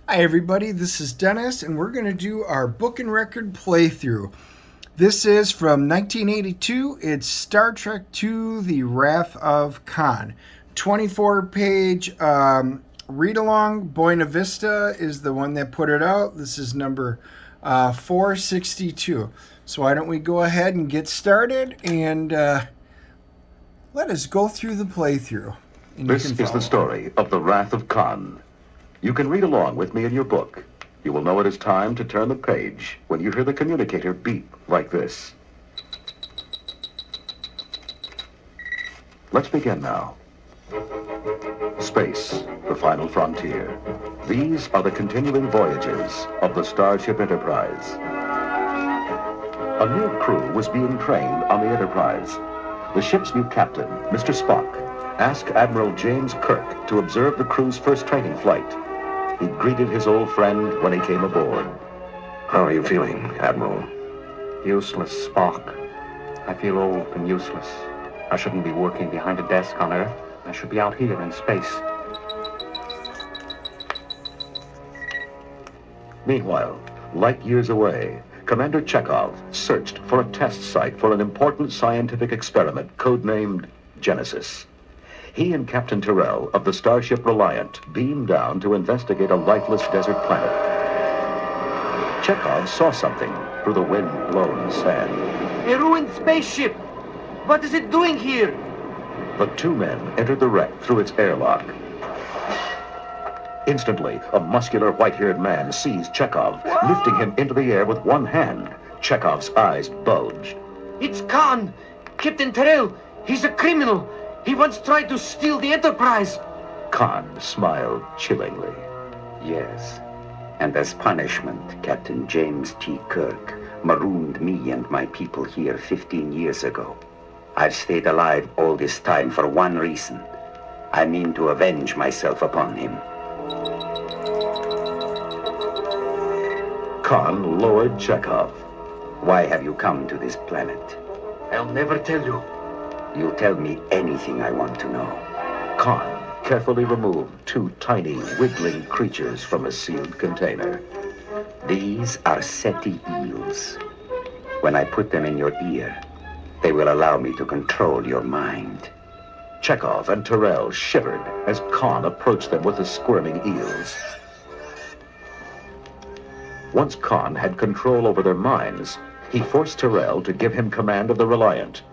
Hi, everybody. This is Dennis, and we're going to do our book and record playthrough. This is from 1982. It's Star Trek II The Wrath of Khan. 24-page read along. Buena Vista is the one that put it out. This is number 462. So, why don't we go ahead and get started and let us go through the playthrough. This is the story of The Wrath of Khan. You can read along with me in your book. You will know it is time to turn the page when you hear the communicator beep like this. Let's begin now. Space, the final frontier. These are the continuing voyages of the Starship Enterprise. A new crew was being trained on the Enterprise. The ship's new captain, Mr. Spock, asked Admiral James Kirk to observe the crew's first training flight. He greeted his old friend when he came aboard. How are you feeling, Admiral? Useless, Spock. I feel old and useless. I shouldn't be working behind a desk on Earth. I should be out here in space. Meanwhile, light years away, Commander Chekhov searched for a test site for an important scientific experiment codenamed Genesis. He and Captain Terrell of the Starship Reliant beamed down to investigate a lifeless desert planet. Chekhov saw something through the wind-blown sand. A ruined spaceship! What is it doing here? The two men entered the wreck through its airlock. Instantly, a muscular white-haired man seized Chekhov, lifting him into the air with one hand. Chekhov's eyes bulged. It's Khan! Captain Terrell! He's a criminal! He once tried to steal the Enterprise! Khan smiled chillingly. Yes. And as punishment, Captain James T. Kirk marooned me and my people here 15 years ago. I've stayed alive all this time for one reason. I mean to avenge myself upon him. Khan lowered Chekhov. Why have you come to this planet? I'll never tell you. You'll tell me anything I want to know. Khan carefully removed two tiny, wiggling creatures from a sealed container. These are Seti eels. When I put them in your ear, they will allow me to control your mind. Chekhov and Terrell shivered as Khan approached them with the squirming eels. Once Khan had control over their minds, he forced Terrell to give him command of the Reliant.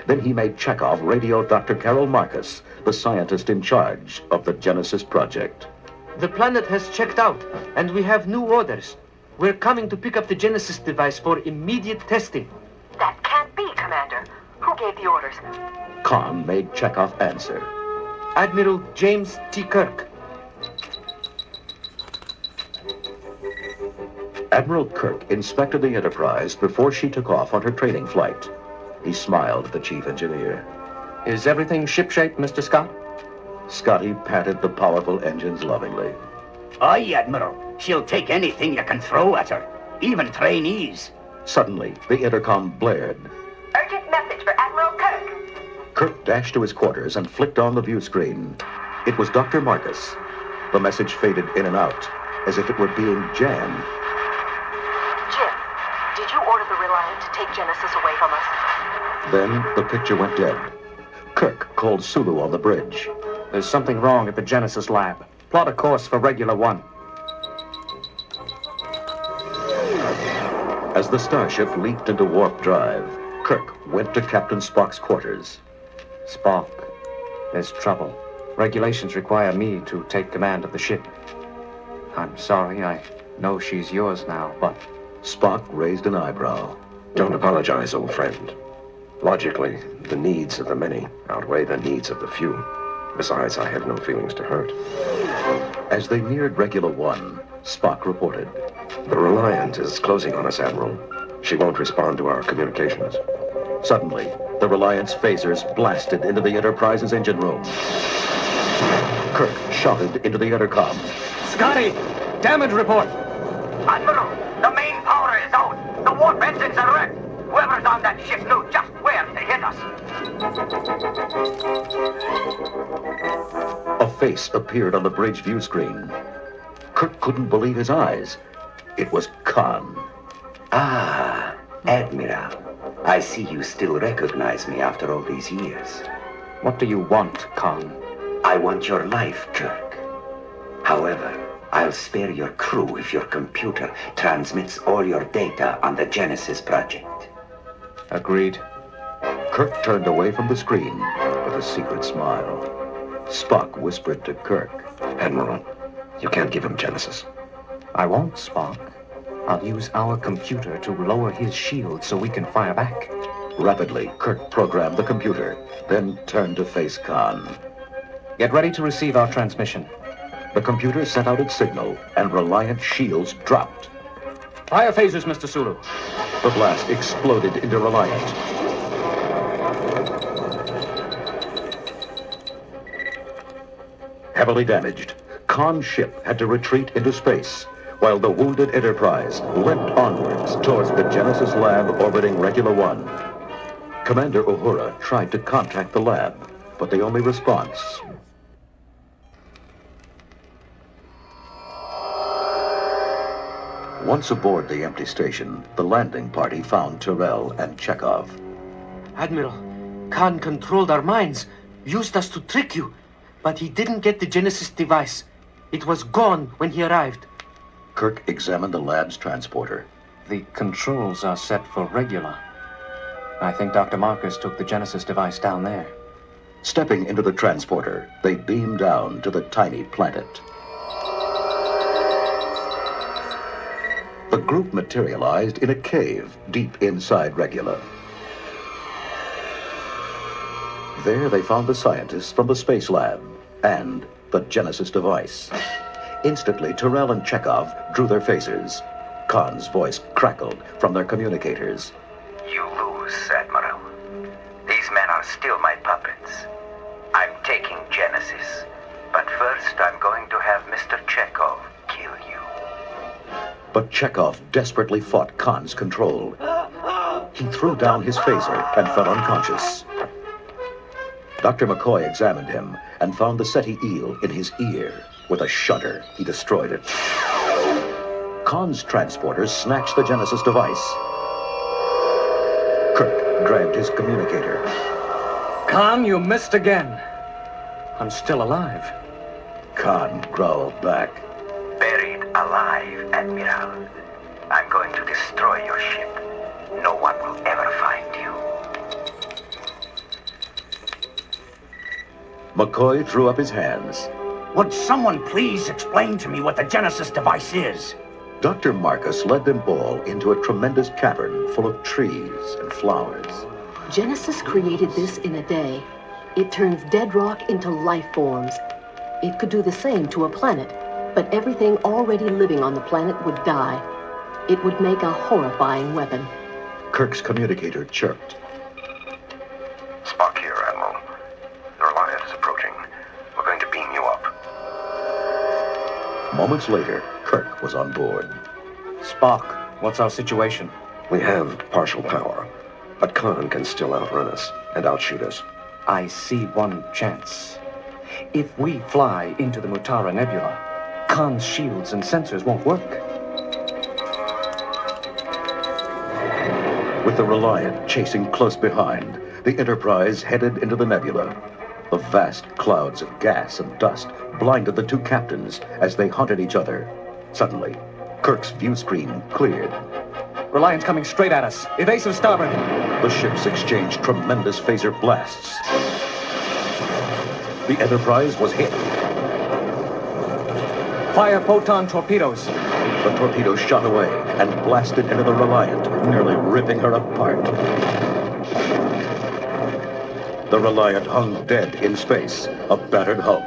Then he made Chekhov radio Dr. Carol Marcus, the scientist in charge of the Genesis project. The planet has checked out, and we have new orders. We're coming to pick up the Genesis device for immediate testing. That can't be, Commander. Who gave the orders? Khan made Chekhov answer. Admiral James T. Kirk. Admiral Kirk inspected the Enterprise before she took off on her training flight. He smiled at the chief engineer. Is everything shipshape, Mr. Scott? Scotty patted the powerful engines lovingly. Aye, Admiral. She'll take anything you can throw at her, even trainees. Suddenly, the intercom blared. Urgent message for Admiral Kirk. Kirk dashed to his quarters and flicked on the view screen. It was Dr. Marcus. The message faded in and out, as if it were being jammed. Jim, did you order the Reliant to take Genesis away from us? Then the picture went dead. Kirk called Sulu on the bridge. There's something wrong at the Genesis lab. Plot a course for Regular 1. As the starship leaped into warp drive, Kirk went to Captain Spock's quarters. Spock, there's trouble. Regulations require me to take command of the ship. I'm sorry, I know she's yours now, but... Spock raised an eyebrow. Don't apologize, old friend. Logically, the needs of the many outweigh the needs of the few. Besides, I have no feelings to hurt. As they neared Regular 1, Spock reported. The Reliant is closing on us, Admiral. She won't respond to our communications. Suddenly, the Reliant's phasers blasted into the Enterprise's engine room. Kirk shouted into the intercom. Scotty! Damage report! Admiral, the main power is out. The warp engines are wrecked. Whoever's on that ship knew just where to hit us. A face appeared on the bridge view screen. Kirk couldn't believe his eyes. It was Khan. Ah, Admiral. I see you still recognize me after all these years. What do you want, Khan? I want your life, Kirk. However, I'll spare your crew if your computer transmits all your data on the Genesis project. Agreed. Kirk turned away from the screen with a secret smile. Spock whispered to Kirk. Admiral, you can't give him Genesis. I won't, Spock. I'll use our computer to lower his shield so we can fire back. Rapidly, Kirk programmed the computer, then turned to face Khan. Get ready to receive our transmission. The computer sent out its signal, and Reliant shields dropped. Fire phasers, Mr. Sulu. The blast exploded into Reliant. Heavily damaged, Khan's ship had to retreat into space, while the wounded Enterprise limped onwards towards the Genesis lab orbiting Regula 1. Commander Uhura tried to contact the lab, but the only response... Once aboard the empty station, the landing party found Tyrell and Chekhov. Admiral, Khan controlled our minds, used us to trick you. But he didn't get the Genesis device. It was gone when he arrived. Kirk examined the lab's transporter. The controls are set for regular. I think Dr. Marcus took the Genesis device down there. Stepping into the transporter, they beamed down to the tiny planet. The group materialized in a cave deep inside Regula. There they found the scientists from the space lab and the Genesis device. Instantly, Tyrell and Chekhov drew their phasers. Khan's voice crackled from their communicators. You lose, Admiral. These men are still my puppets. I'm taking Genesis. But first, I'm going to have Mr. Chekhov kill you. But Chekhov desperately fought Khan's control. He threw down his phaser and fell unconscious. Dr. McCoy examined him and found the SETI eel in his ear. With a shudder, he destroyed it. Khan's transporters snatched the Genesis device. Kirk grabbed his communicator. Khan, you missed again. I'm still alive. Khan growled back. Buried alive, Admiral. I'm going to destroy your ship. No one will ever find you. McCoy threw up his hands. Would someone please explain to me what the Genesis device is? Dr. Marcus led them all into a tremendous cavern full of trees and flowers. Genesis created this in a day. It turns dead rock into life forms. It could do the same to a planet, but everything already living on the planet would die. It would make a horrifying weapon. Kirk's communicator chirped. Spock here, Admiral. The Reliant is approaching. We're going to beam you up. Moments later, Kirk was on board. Spock, what's our situation? We have partial power, but Khan can still outrun us and outshoot us. I see one chance. If we fly into the Mutara Nebula, Khan's shields and sensors won't work. With the Reliant chasing close behind, the Enterprise headed into the nebula. The vast clouds of gas and dust blinded the two captains as they hunted each other. Suddenly, Kirk's view screen cleared. Reliant's coming straight at us. Evasive starboard. The ships exchanged tremendous phaser blasts. The Enterprise was hit. Fire photon torpedoes. The torpedo shot away and blasted into the Reliant, nearly ripping her apart. The Reliant hung dead in space, a battered hulk.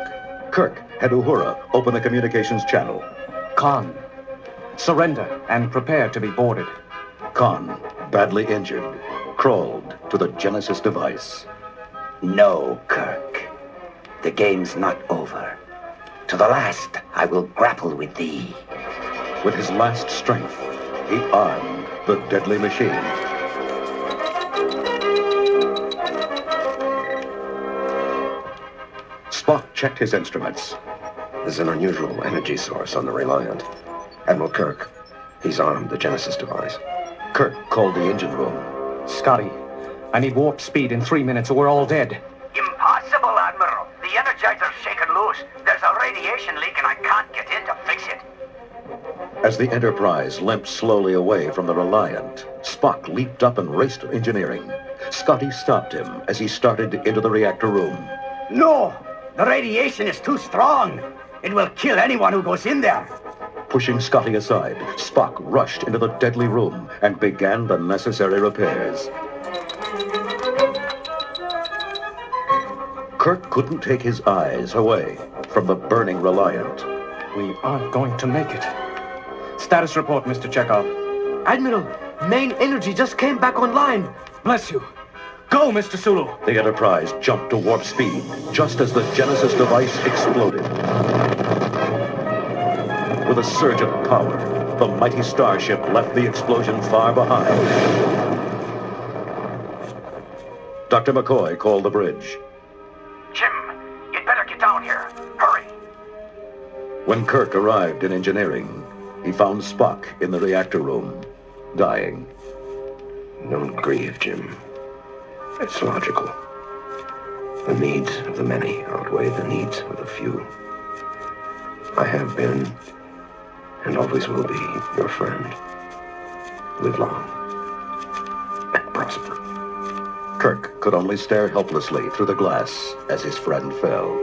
Kirk had Uhura open the communications channel. Khan, surrender and prepare to be boarded. Khan, badly injured, crawled to the Genesis device. No, Kirk. The game's not over. To the last, I will grapple with thee. With his last strength, he armed the deadly machine. Spock checked his instruments. There's an unusual energy source on the Reliant. Admiral Kirk, he's armed the Genesis device. Kirk called the engine room. Scotty, I need warp speed in 3 minutes or we're all dead. Impossible, Admiral. The Energizer's shaken loose. There's a radiation leak and I can't get in to fix it. As the Enterprise limped slowly away from the Reliant, Spock leaped up and raced to engineering. Scotty stopped him as he started into the reactor room. No! The radiation is too strong. It will kill anyone who goes in there. Pushing Scotty aside, Spock rushed into the deadly room and began the necessary repairs. Kirk couldn't take his eyes away from the burning Reliant. We aren't going to make it. Status report, Mr. Chekhov. Admiral, main energy just came back online. Bless you. Go, Mr. Sulu. The Enterprise jumped to warp speed just as the Genesis device exploded. With a surge of power, the mighty starship left the explosion far behind. Dr. McCoy called the bridge. Jim, you'd better get down here. Hurry. When Kirk arrived in engineering, he found Spock in the reactor room, dying. Don't grieve, Jim. It's logical. The needs of the many outweigh the needs of the few. I have been, and always will be, your friend. Live long and prosper. Kirk could only stare helplessly through the glass as his friend fell.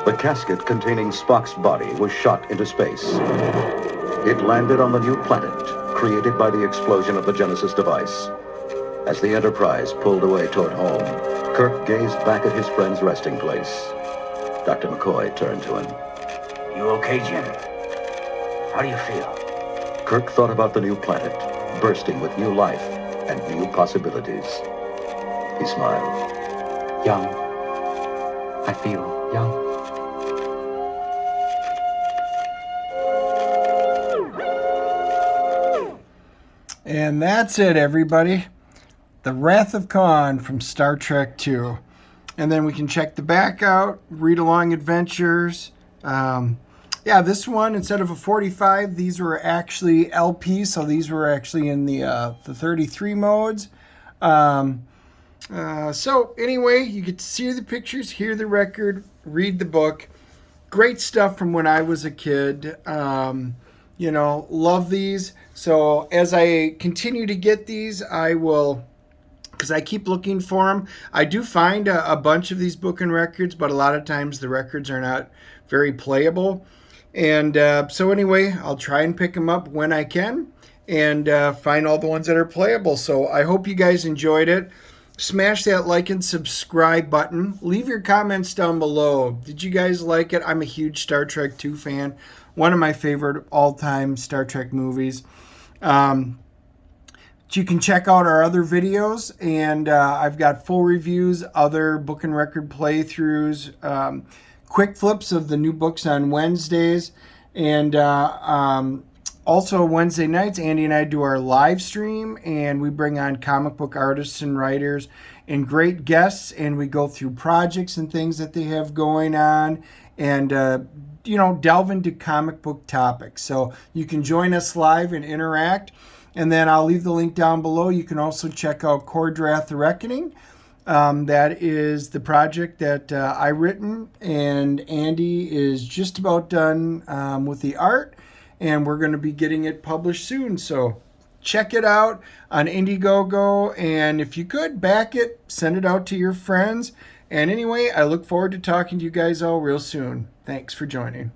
The casket containing Spock's body was shot into space. It landed on the new planet created by the explosion of the Genesis device. As the Enterprise pulled away toward home, Kirk gazed back at his friend's resting place. Dr. McCoy turned to him. You okay, Jim? How do you feel? Kirk thought about the new planet, bursting with new life and new possibilities. He smiled. Young. I feel young. And that's it, everybody. The Wrath of Khan from Star Trek II. And then we can check the back out, read along adventures. Yeah, this one, instead of a 45, these were actually LP, so these were actually in the 33 modes. So anyway, you get to see the pictures, hear the record, read the book. Great stuff from when I was a kid. Love these. So as I continue to get these, I will, because I keep looking for them. I do find a bunch of these book and records, but a lot of times the records are not very playable. And so anyway, I'll try and pick them up when I can and find all the ones that are playable. So I hope you guys enjoyed it. Smash that like and subscribe button. Leave your comments down below. Did you guys like it? I'm a huge Star Trek II fan. One of my favorite all-time Star Trek movies. You can check out our other videos, and I've got full reviews, other book and record playthroughs, quick flips of the new books on Wednesdays, and also Wednesday nights, Andy and I do our live stream, and we bring on comic book artists and writers and great guests, and we go through projects and things that they have going on, and delve into comic book topics. So you can join us live and interact. And then I'll leave the link down below. You can also check out Kor-Drath The Reckoning. That is the project that I written, and Andy is just about done with the art, and we're going to be getting it published soon. So check it out on Indiegogo, and if you could, back it, send it out to your friends. And anyway, I look forward to talking to you guys all real soon. Thanks for joining.